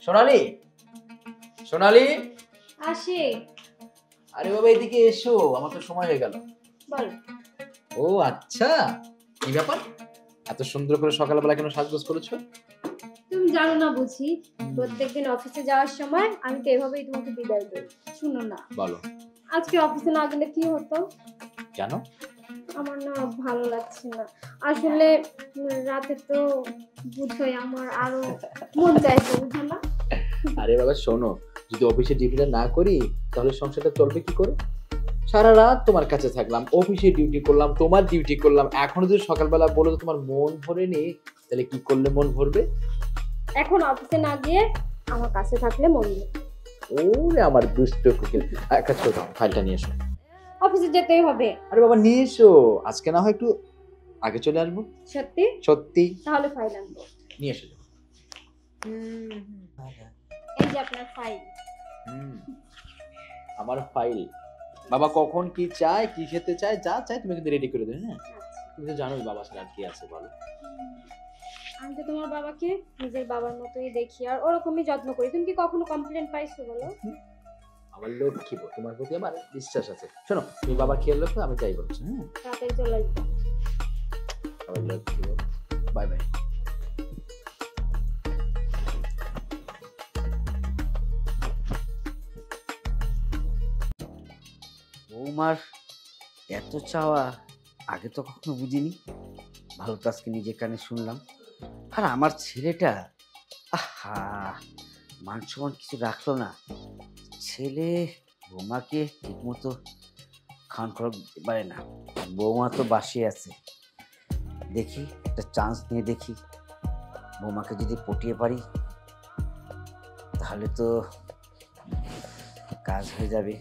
সোনালি, সোনালি আসে। আরে বাবা এদিকে এসো, আমার তো সময় হয়ে গেল। বল। ও আচ্ছা, কি ব্যাপার? এত সুন্দর করে সকালবেলা কেন সাজগোজ করেছো? তুমি জানো না বুঝি, প্রত্যেকদিন অফিসে যাওয়ার সময় আমি তো এভাবেই তোমাকে বিদায় দেই। শুনো না, বলো। আজকে অফিসে না গেলে কি হতো? কেন? আমার না ভালো লাগছে না আসলে। রাতে তো বুঝোই আমার আরো মন চাইছে, বুঝো না? আরে বাবা শোনো, যদি অফিসে ডিউটিটা না করি তাহলে সংসারটা চলবে কি করে? সারা রাত তোমার কাছে থাকলাম, অফিসে ডিউটি করলাম, তোমার ডিউটি করলাম, এখনো যদি সকালবেলা বলো তো তোমার মন ভরেনি, তাহলে কি করলে মন ভরবে? এখন অফিসে না গিয়ে আমার কাছে থাকলে মন ভরবে। ওরে আমার দুষ্ট কোকিল, এক কাজ করো, ফাইলটা নিয়ে এসো। অফিসে যেতেই হবে। আরে বাবা নিয়ে এসো, আজকে না হয় একটু আগে চলে আসবো। সত্যি? সত্যি। তাহলে ফাইল আনবো। নিয়ে এসো। এই যে আপনার ফাইল। আমার ফাইল। বাবা কখন কি চায়, কি খেতে চায়, যা চায় তুমি কিন্তু রেডি করে দেবে। হ্যাঁ, তুমি তো জানোই বাবা ছাড়া কি আছে বলো। আমি তো তোমার বাবাকে নিজের বাবার মতোই দেখি আর ওরকমই যত্ন করি। তুমি কি কখনো কমপ্লেন পাইছো বলো? আমার লক্ষ্মী বউ, তোমার প্রতি আমার বিশ্বাস আছে। শোনো, তুমি বাবা খেয়াল রাখো, আমি যাই বলছি। হ্যাঁ, তাড়াতাড়ি চলে আসবে। আমার লক্ষ্মী বউ, বাই বাই। বৌমার এত চাওয়া আগে তো কখনো বুঝিনি, ভালো তো আজকে নিজের কানে শুনলাম। আর আমার ছেলেটা, আহা, মান সম্মান কিছু রাখলো না। ছেলে বৌমাকে ঠিক মতো খাওয়ান খরচ দিতে পারে না, বৌমা তো বাসে আছে। দেখি একটা চান্স নিয়ে দেখি, বৌমাকে যদি পটিয়ে পারি তাহলে তো কাজ হয়ে যাবে,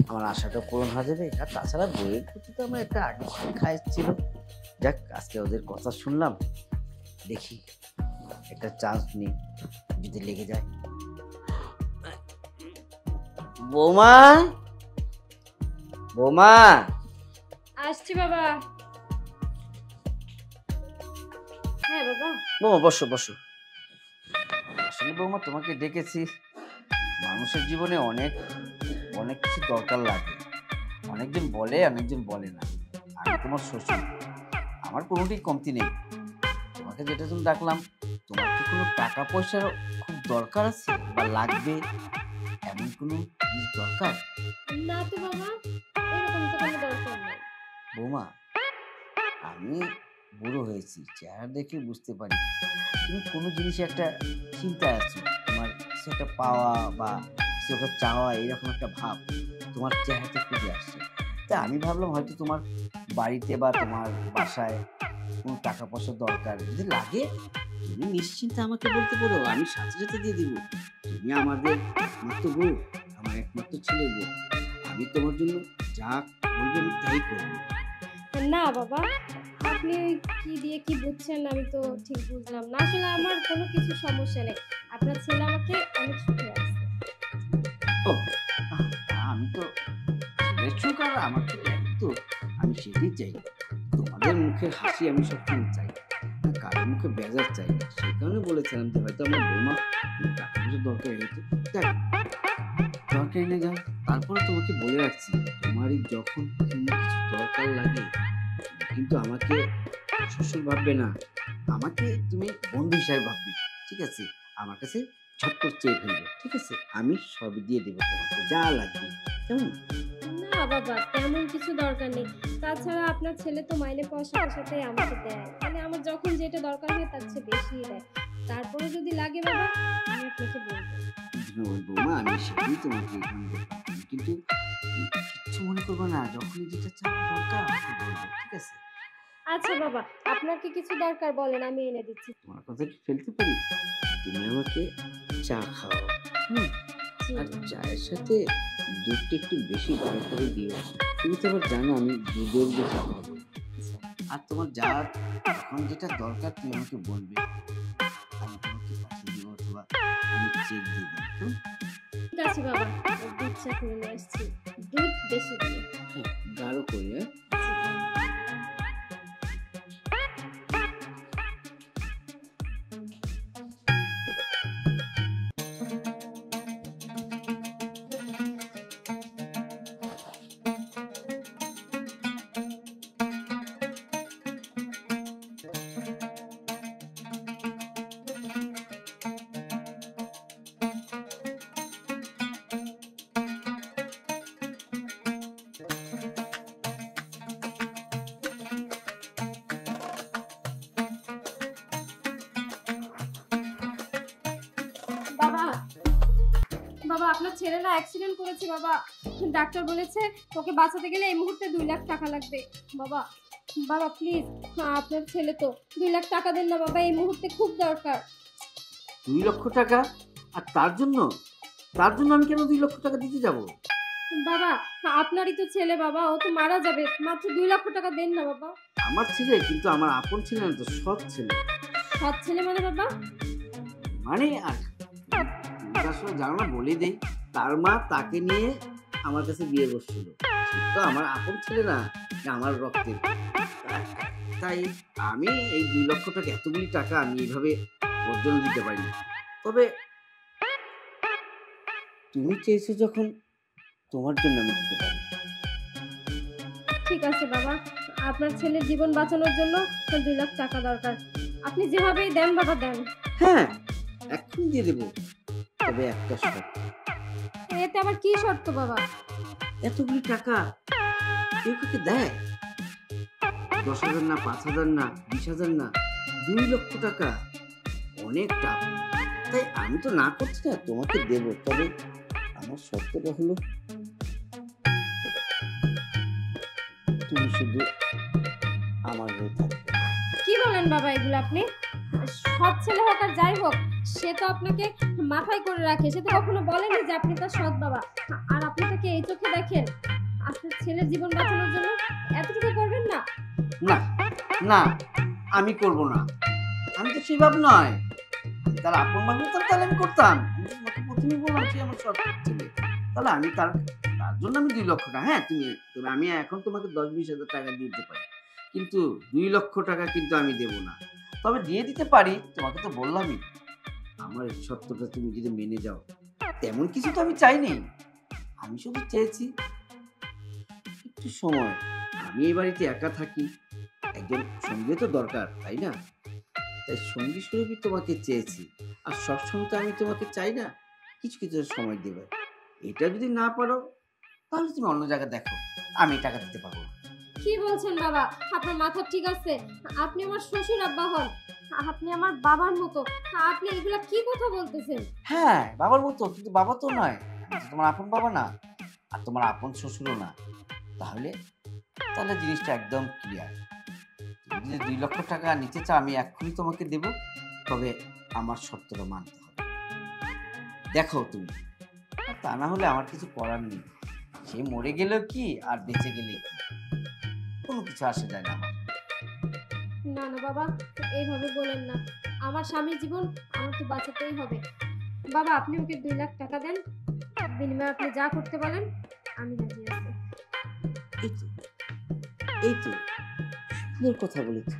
আমার আশাটা পূরণ হয়ে যাবে। আর তাছাড়া বইয়ের প্রতি তো আমার একটা আকর্ষণ খাইছিল। যাক, আজকে ওদের কথা শুনলাম, দেখি একটা চান্স নিই, যদি লেগে যায়। বৌমা, বৌমা। আসছি বাবা। হ্যাঁ বাবা। বৌমা বসো বসো। আসলে বৌমা তোমাকে ডেকেছি, মানুষের জীবনে অনেক অনেক কিছু দরকার লাগে। অনেকজন বলে, অনেকজন বলে না। আমি তোমার শ্বশুর, আমার কোনোটাই কমতি নেই। তোমাকে যেটা জন্য ডাকলাম, তোমার কি কোনো টাকা পয়সার খুব দরকার আছে বা লাগবে, এমন কোনো জিনিস দরকার? না তো বাবা, এরকম তো কোনো দরকার নেই। বৌমা, আমি বুড়ো হয়েছি, চেহারা দেখে বুঝতে পারি তুমি কোনো জিনিসে একটা চিন্তায় আছো। তোমার কিছু একটা পাওয়া বা কিছু একটা চাওয়া, এরকম একটা ভাব তোমার চেহারাতে ফুটে আসছে। তা আমি ভাবলাম হয়তো তোমার বাড়িতে বা তোমার বাসায় কোনো টাকা পয়সার দরকার যদি লাগে, তুমি নিশ্চিন্তে আমাকে বলতে পারো, আমি সাথে সাথে দিয়ে দিব। তুমি আমাদের একমাত্র বউ, আমার একমাত্র ছেলে বউ, আমি তোমার জন্য যা বলবে আমি তাই করবো। না বাবা, আপনি কি দিয়ে কি বুঝছেন আমি তো ঠিক বুঝলাম না। আসলে আমার কোনো কিছু সমস্যা নেই, আপনার ছেলে আমাকে অনেক সুখে আছে। ও, আমি তো ছেলের সুখ আর আমার তো একই, তো আমি সেটাই চাই। তোমাদের মুখের হাসি আমি সবসময় চাই, কারোর মুখে বেজার চাই না। সেই কারণে বলেছিলাম যে হয়তো আমার বৌমা টাকা পয়সার দরকার হয়েছে, দরকার এনে যাও। তারপরে তোমাকে বলে রাখছি, তোমারই যখন কোনো কিছু দরকার লাগে কিন্তু আমাকে শ্বশুর ভাববে না, আমাকে তুমি বন্ধু হিসাবে ভাববে, ঠিক আছে? আমার কাছে ঝটপট চেয়ে ফেলবে, ঠিক আছে? আমি সবই দিয়ে দেবো তোমাকে যা লাগবে, কেমন? না বাবা, তেমন কিছু দরকার নেই। তাছাড়া আপনার ছেলে তো মাইনে পাওয়ার সাথে সাথে আমাকে দেয়, মানে আমার যখন যেটা দরকার হয় তার চেয়ে বেশিই দেয়। তারপরে যদি লাগে বাবা, আমি আপনাকে বলবো। বৌমা, আমি সেটাই তোমাকে কিন্তু কিচ্ছু মনে করবো না, যখনই যেটা চাওয়া দরকার আমাকে বলবে, ঠিক আছে? আচ্ছা বাবা, আপনার কি কিছু দরকার বলেন, আমি এনে দিচ্ছি। তোমার কথা কি ফেলতে পারি? তুমি আমাকে চা খাও, আর চায়ের সাথে দুধটা একটু বেশি গরম করে দিও। তুমি তো আবার জানো আমি দুধের যে চা খাবো। আর তোমার যার এখন যেটা দরকার তুমি আমাকে বলবে, আমি তোমাকে পাঠিয়ে দিব, অথবা আমি চেক দিয়ে দেবো। ঠিক আছে বাবা, দুধ চা করে নিয়ে আসছি, দুধ বেশি দিয়ে। হ্যাঁ, গাঢ় করে। আপনার ছেলে না অ্যাক্সিডেন্ট করেছে বাবা, ডাক্তার বলেছে ওকে বাঁচাতে গেলে এই মুহূর্তে 2 লাখ টাকা লাগবে বাবা। বাবা প্লিজ, আপনার ছেলে তো, 2 লাখ টাকা দেন না বাবা, এই মুহূর্তে খুব দরকার। 2 লক্ষ টাকা? আর তার জন্য আমি কেন 2 লক্ষ টাকা দিতে যাব? বাবা আপনারই তো ছেলে বাবা, ও তো মারা যাবে, মাত্র 2 লক্ষ টাকা দেন না বাবা। আমার ছেলে, কিন্তু আমার আপন ছেলে না তো, সৎ ছেলে। সৎ ছেলে মানে বাবা? মানে আর তুমি আসলে জানো না, বলে দেই, তার মা তাকে নিয়ে আমার কাছে বিয়ে করছিল। সে তো আমার আপন ছেলে না, আমার রক্তের। তাই আমি এই 2 লক্ষ টাকা, এতগুলি টাকা আমি এইভাবে ওর জন্য দিতে পারি না। তবে তুমি চেয়েছো যখন, তোমার জন্য আমি দিতে পারি। ঠিক আছে বাবা, আপনার ছেলের জীবন বাঁচানোর জন্য 2 লাখ টাকা দরকার, আপনি যেভাবেই দেন বাবা দেন। হ্যাঁ, এখন দিয়ে দেবো, তবে একটা শর্ত। এতে আবার কি শর্ত বাবা? এতগুলি টাকা কেউ কাকে দেয়? 10,000 না, 5,000 না, 20,000 না, 2 লক্ষ টাকা অনেক টাকা। তাই আমি তো না করছি না, তোমাকে দেব। তবে আমার শর্তটা হলো, তুমি শুধু আমার হয়ে থাকবে। কি বলেন বাবা এগুলো আপনি? সৎ ছেলে হোক আর যাই হোক, সে তো আপনাকে মাথায় করে রাখে, সে তো কখনো বলেনি যে আপনি তার সৎ বাবা। আর আপনি তাকে এই চোখে দেখেন, আপনার ছেলের জীবন বাঁচানোর জন্য এতটুকু করবেন না? না না, আমি করব না। আমি তো সেই ভাব নয়। আমি তার আপন ভাব হতাম, তাহলে আমি করতাম। আমি তো তোমাকে প্রথমেই বললাম সে আমার সৎ ছেলে। তাহলে আমি তার জন্য আমি 2 লক্ষ টাকা, হ্যাঁ তুমি আমি এখন তোমাকে 10-20,000 টাকা দিতে পারি, কিন্তু 2 লক্ষ টাকা কিন্তু আমি দেব না। তবে দিয়ে দিতে পারি, তোমাকে তো বললামই, আমার এই শর্তটা তুমি যদি মেনে যাও। তেমন কিছু তো আমি চাইনি, আমি শুধু চেয়েছি একটু সময়। আমি এই বাড়িতে একা থাকি, একজন সঙ্গী তো দরকার, তাই না? তাই সঙ্গী স্বরূপই তোমাকে চেয়েছি। আর সবসময় তো আমি তোমাকে চাই না, কিছু কিছু সময় দেবে। এটা যদি না পারো, তাহলে তুমি অন্য জায়গায় দেখো, আমি টাকা দিতে পারবো না। কি বলছেন বাবা? আপনার মাথা ঠিক আছে? আপনি আমার শ্বশুর আব্বা হন, আপনি আমার বাবার মতো, আপনি এগুলা কি কথা বলতেছেন? হ্যাঁ, বাবার মতো, কিন্তু বাবা তো নয়। আমি তো তোমার আপন বাবা না, আর তোমার আপন শ্বশুরও না। তাহলে তাহলে জিনিসটা একদম ক্লিয়ার। তুমি যদি 2 লক্ষ টাকা নিতে চাও, আমি এক্ষুনি তোমাকে দেব, তবে আমার শর্তটা মানতে হবে। দেখো তুমি, আর তা না হলে আমার কিছু করার নেই। সে মরে গেলেও কি, আর বেঁচে গেলে কি, কোনো কিছু আসে যায় না আমার। না না বাবা, এইভাবে বলেন না, আমার স্বামীর জীবন আমার তো বাঁচাতেই হবে। বাবা আপনি ওকে 2 লাখ টাকা দেন, বিনিময়ে আপনি যা করতে বলেন আমি রাজি আছি। এই তো এই তো সুন্দর কথা বলেছি।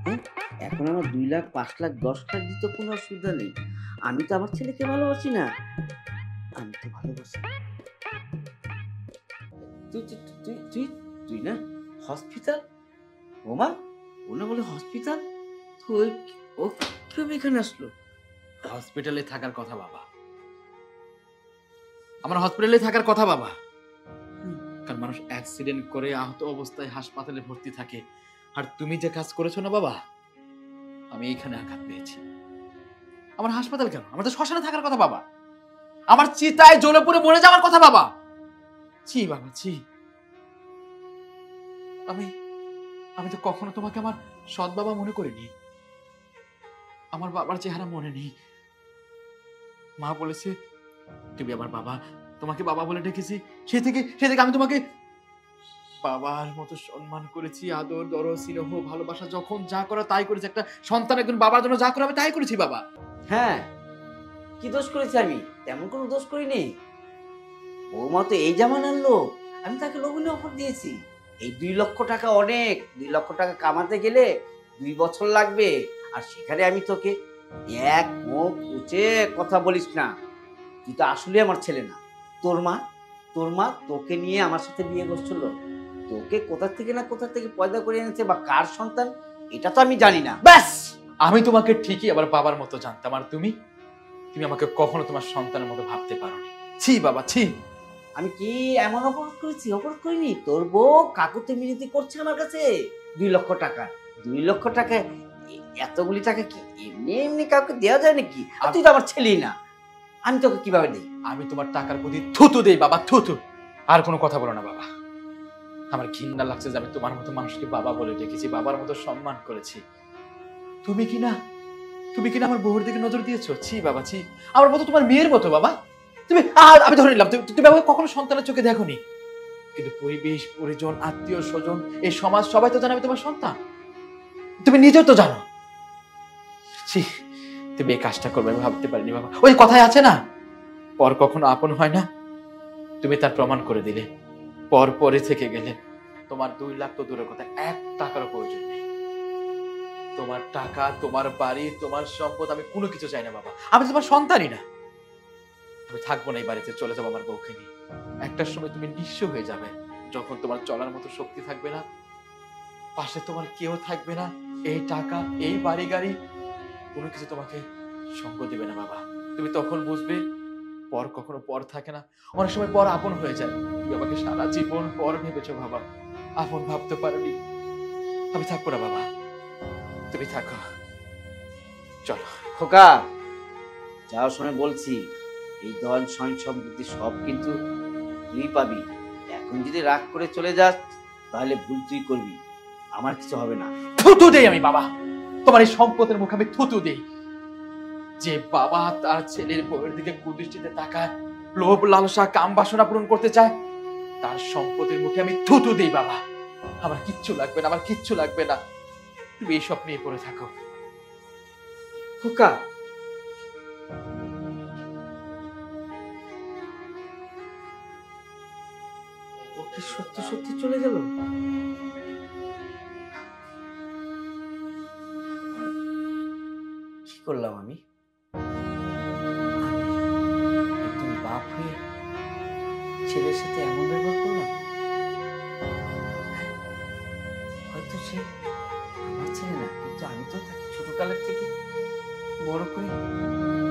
হ্যাঁ, এখন আমার 2 লাখ, 5 লাখ, 10 লাখ দিতে কোনো অসুবিধা নেই। আমি তো আমার ছেলেকে ভালোবাসি না, আমি তো ভালোবাসি। তুই তুই তুই তুই তুই না হসপিটাল? ওমা, ও না বলে হসপিটাল? তুই ও কিভাবে এখানে আসলো? হসপিটালে থাকার কথা বাবা, আমার হসপিটালে থাকার কথা বাবা। কারণ মানুষ অ্যাক্সিডেন্ট করে আহত অবস্থায় হাসপাতালে ভর্তি থাকে, আর তুমি যে কাজ করেছো না বাবা, আমি এখানে আঘাত পেয়েছি। আমার হাসপাতাল কেন? আমার তো শ্মশানে থাকার কথা বাবা, আমার চিতায় জ্বলে পুড়ে মরে যাওয়ার কথা বাবা। ছি বাবা ছি। আমি তো কখনো তোমাকে আমার সৎ বাবা মনে করিনি। আমার বাবার চেহারা মনে নেই। মা বলেছে তুমি আমার বাবা, তোমাকে বাবা বলে ডেকেছি। সে থেকে আমি তোমাকে বাবার মতো সম্মান করেছি, আদর দরদ স্নেহ ভালোবাসা যখন যা করা তাই করেছি। একটা সন্তান একজন বাবার জন্য যা করে আমি তাই করেছি বাবা। হ্যাঁ, কি দোষ করেছি আমি? তেমন কোনো দোষ করিনি। বৌমা তো এই জামানার লোক, আমি তাকে লোভনীয় অফার দিয়েছি। এই 2 লক্ষ টাকা অনেক। 2 লক্ষ টাকা কামাতে গেলে 2 বছর লাগবে, আর সেখানে আমি তোকে এক মুখ উঁচে কথা বলিস না। তুই তো আসলে আমার ছেলে না। তোর মা তোকে নিয়ে আমার সাথে বিয়ে করছিল। তোকে কোথা থেকে পয়দা করে এনেছে বা কার সন্তান, এটা তো আমি জানি না। ব্যাস, আমি তোমাকে ঠিকই আবার বাবার মতো জানতাম, আর তুমি আমাকে কখনো তোমার সন্তানের মতো ভাবতে পারোনি। ছি বাবা ছি। আমি কি এমন অপরাধ করেছি? অপরাধ করিনি। তোর বউ কাকুতি মিনতি করছে আমার কাছে 2 লক্ষ টাকা। 2 লক্ষ টাকা, এতগুলি টাকা কি এমনি এমনি কাউকে দেওয়া যায় নাকি? আর তুই তো আমার ছেলেই না। আমি তোকে কিভাবে দিই? আমি তোমার টাকার প্রতি থুতু দেই বাবা, থুতু। আর কোনো কথা বলো না বাবা। আমার ঘৃণা লাগছে যে আমি তোমার মতো মানুষকে বাবা বলে ডেকেছি, বাবার মতো সম্মান করেছি। তুমি কি না আমার বউর দিকে নজর দিয়েছো? ছি বাবা ছি। আমার মতো তোমার মেয়ের মতো বাবা। তুমি আমি ধরে নিলাম তুমি আমাকে কখনো সন্তানের চোখে দেখোনি, কিন্তু পরিবেশ, পরিজন, আত্মীয় স্বজন, এই সমাজ সবাই তো জানে আমি তোমার সন্তান। তুমি নিজেও তো জানো। ছি, তুমি এই কাজটা করবে আমি ভাবতে পারিনি বাবা। ওই কথায় আছে না, পর কখনো আপন হয় না, তুমি তার প্রমাণ করে দিলে। পর পরে থেকে গেলে। তোমার 2 লাখ তো দূরের কথা, 1 টাকারও প্রয়োজন নেই। তোমার টাকা, তোমার বাড়ি, তোমার সম্পদ আমি কোনো কিছু চাই না বাবা। আমি তোমার সন্তানই না। আমি থাকবো না এই বাড়িতে, চলে যাবো আমার বউকে নিয়ে। একটা সময় তুমি নিঃস্ব হয়ে যাবে, যখন তোমার চলার মতো শক্তি থাকবে না, পাশে তোমার কেউ থাকবে না। এই টাকা, এই বাড়ি গাড়ি কোনো কিছু তোমাকে সঙ্গ দিবে না বাবা। তুমি তখন বুঝবে পর কখনো পর থাকে না, অনেক সময় পর আপন হয়ে যায়। তুমি আমাকে সারা জীবন পর ভেবেছো বাবা, আপন ভাবতে পারোনি। আমি থাকবো না বাবা, তুমি থাকো, চলো। খোকা, যাওয়ার সময় বলছি, এই ধন সম্পত্তি সব কিন্তু তুই পাবি। এখন যদি রাগ করে চলে যাস তাহলে ভুল তুই করবি, আমার কিছু হবে না। থুতু দেই আমি বাবা, তোমার এই সম্পদের মুখে আমি থুতু দেই। যে বাবা তার ছেলের বউয়ের দিকে কুদৃষ্টিতে তাকায়, লোভ লালসা কাম বাসনা পূরণ করতে চায়, তার সম্পদের মুখে আমি থুতু দেই বাবা। আমার কিচ্ছু লাগবে না, আমার কিচ্ছু লাগবে না। তুমি এইসব নিয়ে পড়ে থাকো। খোকা, ও কি সত্যি সত্যি চলে গেল? কি করলাম আমি? একজন বাপ হয়ে ছেলের সাথে এমন ব্যবহার করলাম। হয়তো সে আমার ছেলে না, কিন্তু আমি তো তাকে ছোটকালের থেকে বড় করে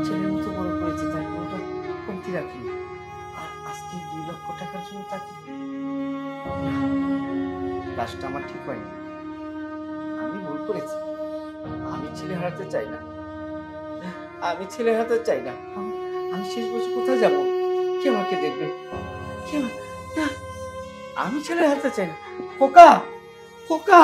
ছেলের মতো বড় করেছি, তার কোনোটা কমতি রাখিনি। আর আজকে 2 লক্ষ টাকার জন্য তাকে, কাজটা আমার ঠিক হয়নি। আমি ভুল করেছি। আমি ছেলে হারাতে চাই না, আমি ছেলে হারাতে চাই না। আমি শেষ বয়সে কোথায় যাব? কে আমাকে দেখবে? কে না, আমি ছেলে হারাতে চাই না। খোকা, খোকা।